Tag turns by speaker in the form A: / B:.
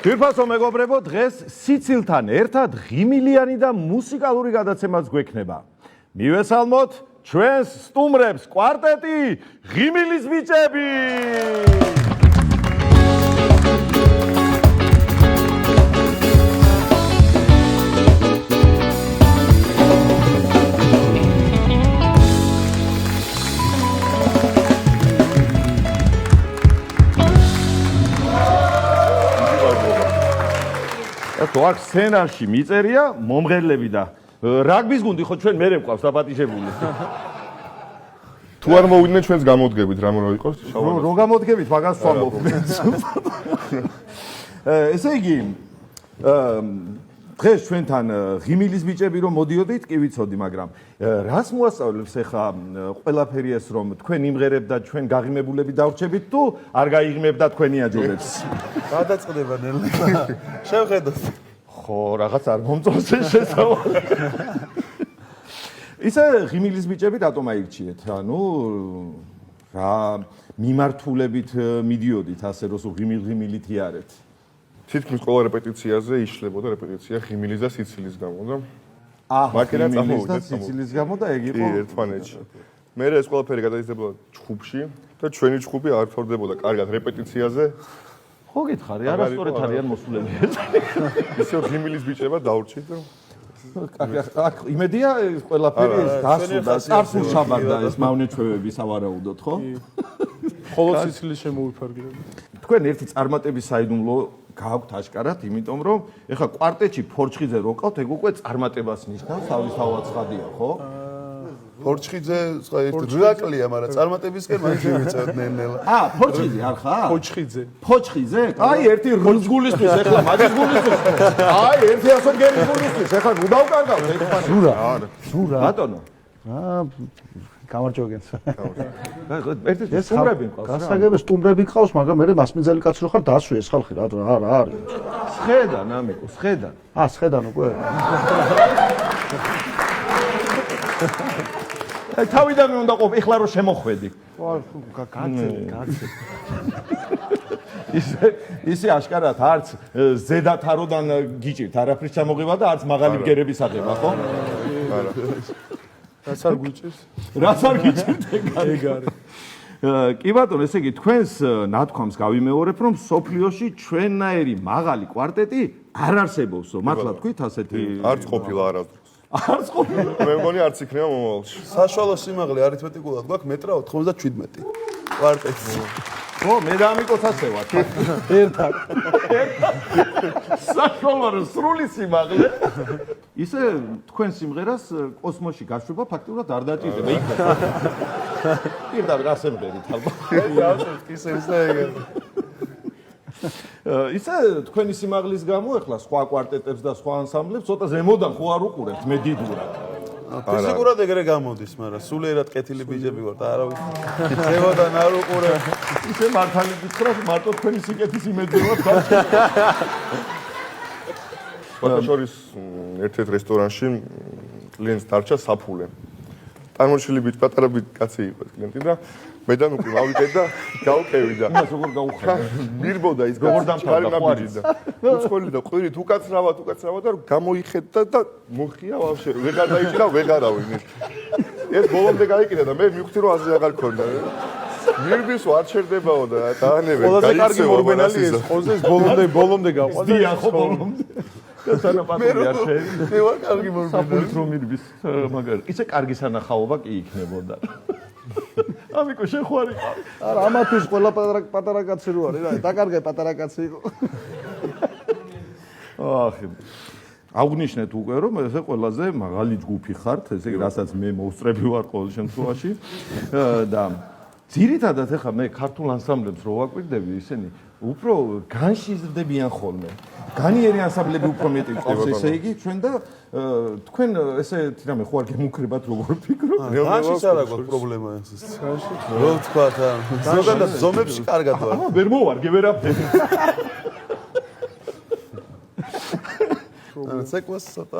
A: Თვირფასო მეგობრებო, დღეს სიცილთან ერთად ღიმილიანი და მუსიკალური გადაცემაც გვექნება. მივესალმოთ ჩვენს სტუმრებს, კვარტეტი ღიმილის ბიჭები! თუ აქ სცენარში მიწერია მომღერლები და რაგბის გუნდი ხო ჩვენ მერე მყავს დაპატიჟებული.
B: თუ არ მოვიდნენ ჩვენს გამოდგებით რა უნდა იყოს?
A: რო გამოდგებით მაგას ვამბობ. ესე იგი დღეს ჩვენთან ღიმილის ბიჭები რომ მოდიოდით, კი ვიცოდი, მაგრამ რას მოასწავლებს ახლა ყველაფერი ეს რომ თქვენ იმღერებთ და ჩვენ გაღიმებულები დავრჩებით თუ არ გაიღიმებდა თქვენი აჯობებს?
C: გადაწყდება ნელა. შევხედოთ.
A: ხო, რაღაც არ მომწონს ეს შესავალი. ისე ღიმილის ბიჭები რატომ აირჩიეთ? ანუ რა მიმართულებით მიდიოდით ასე რომ ღიმილით იარეთ?
B: თითქმის ყველა რეპეტიციაზე იშლებოდა რეპეტიცია ღიმილის და სიცილის გამო და
A: მაკენა წამოვიდა სიცილის გამო და ეგ იყო
B: ერთმანეთში. მე ეს ყველაფერი გადაიზრდებოდა ჩხუბში და ჩვენი ჩხუბი არ ფორდებოდა კარგად რეპეტიციაზე.
A: ხო გითხარი, არასწორად არიან მოსულები.
B: ისე ღიმილის ბიჭება დაურჩით და
A: აქ იმედია ყველაფერი ეს დასრულდა, წარსულ შაბათდა ეს მავნეჩვევები სავარაუდოდ, ხო?
C: ხოლო სიცილის შემოვიფარგლები.
A: თქვენ ერთი წარმატების საიდუმლო გააქვთ აშკარად, იმიტომ რომ ეხლა კვარტეტში ფორჩხიძე როკავთ, ეგ უკვე წარმატებას ნიშნავს, თავისთავად ცხადია, ხო?
C: ფორჩხიძე რაკლია, მაგრამ წარმატებისკენ მაინც მივიწევთ ნელა.
A: ფორჩხიძე არ ხარ?
C: ფოჩხიძე.
A: აი ერთი რუს გულისთვის ეხლა მაგის გულისთვის. აი ერთი ასოგერის გულისთვის ეხლა უდავკარგავთ ერთმანეთს.
D: ზურა.
A: ბატონო.
D: გამარჯობენს.
A: ერთი სტუმრები მყავს რა.
D: გასაგები სტუმრები მყავს, მაგრამ მე მასმიძელი კაცი რო ხარ დასვი ეს ხალხი რა არის.
A: სხედან ამიკო, სხედან.
D: სხედან უკვე.
A: აი თავიდანვე უნდა ყოფ, ეხლა რომ შემოხვედი.
D: გაცე.
A: ისე აშკარად არც ზედა თაროდან გიჭირთ არაფრის ჩამოღება და არც მაღალი ბგერების აღება, ხო?
B: არა.
C: რაც არ გვიჭირს?
A: რაც არ გიჭირთ ეგ არის. კი ბატონო, ესე იგი თქვენს ნათქვამს გავიმეორებ, რომ სოფლიოში ჩვენნაირი მაღალი კვარტეტი არ არსებობსო. მართლა თქვით ასეთი?
B: არც ყოფილა არასდროს.
A: არც ყოფილა.
B: მე მგონი არც იქნება მომავალში.
C: საშუალო სიმაღლე არითმეტიკულად გვაქვს მეტრა 97 კვარტეტი.
A: ო, მე და ამიკოც ასე ვარ.
D: ერთად.
A: საშუალო რომ სრული სიმაღლე. ისე თქვენ სიმღერას კოსმოსში გაშვება ფაქტიურად არ დაჭირდება იქ. პირდაპირ ასე მღერით ალბათ.
C: ისევს და ეგ.
A: ისე თქვენი სიმაღლის გამო ახლა სხვა კვარტეტებს და სხვა ანსამბლებს ცოტა ზემოდან ხო არ უყურებთ მედიდურად.
C: ფიზიკურად ეგრე გამოდის, მაგრამ სულიერად კეთილი ბიჭები ვართ, არავის. ზემოდან არ უყურებ.
A: ისე მართალი გითხრათ, მარტო თქვენი სიკეთის იმედივართ გაჩვენე.
B: ბაქაშორის ერთ-ერთ რესტორანში კლიენტს დარჩა საფულე. წარმოშილი ბიჭი, პატარა კაცი იყო ეს კლიენტი და მე და უკვე ავიდე და გავკევი და
A: იმას როგორ გაუხარ?
B: მირბოდა ის
A: როგორ დამთავრდა
B: ბიჭი და უცხოელი და ყვირით უკაცრავად და გამოიხედა და მოხია ვაფშე ვეღარ დაიჭირა ვეღარავინ ეს ბოლომდე გაიკიდა და მე მივხვდი რომ ასე აღარ ქონდა მირბისო არ ჩერდებაო და დაანებე
C: ყველაზე კარგი მორბენალი ეს ხოზეს ბოლომდე გაყვადა
A: დია ხო ბოლომდე და სანაპატია შენ
C: მე ვარ კარგი მორბენალი
A: საფულით რომ მირბის მაგარი ისე კარგი სანახაობა კი იქნებოდა ამიკო შენ ხო არ იყავი?
D: არა, ამათვის ყველა პატარა კაცი რო არის რა, დაკარგე პატარა კაცი იყო.
A: ახი. აღნიშნეთ უკვე რომ ესე ყველაზე მაღალი ჯგუფი ხართ, ესე იგი რასაც მე მოვსწრები ვარ ყოველ შემთხვევაში და ძირითადად ახლა მე ქართულ ანსამბლებს რო ვაკვირდები, ისინი უფრო განშიზრდებიან ხოლმე. განიერი ანსამბლები უფრო მეტი ყავს, ესე იგი ჩვენ და თქვენ ესე თირამე ხო არ გემუქრებათ როგორ ფიქრობ?
C: განშიც არა გვაქვს პრობლემა ეს. განშიც. რო თქვა და ზოგადად ზომებში კარგად ვარ.
A: ვერ მოვარგე ვერაფერი.
C: ცეკვას ცოტა.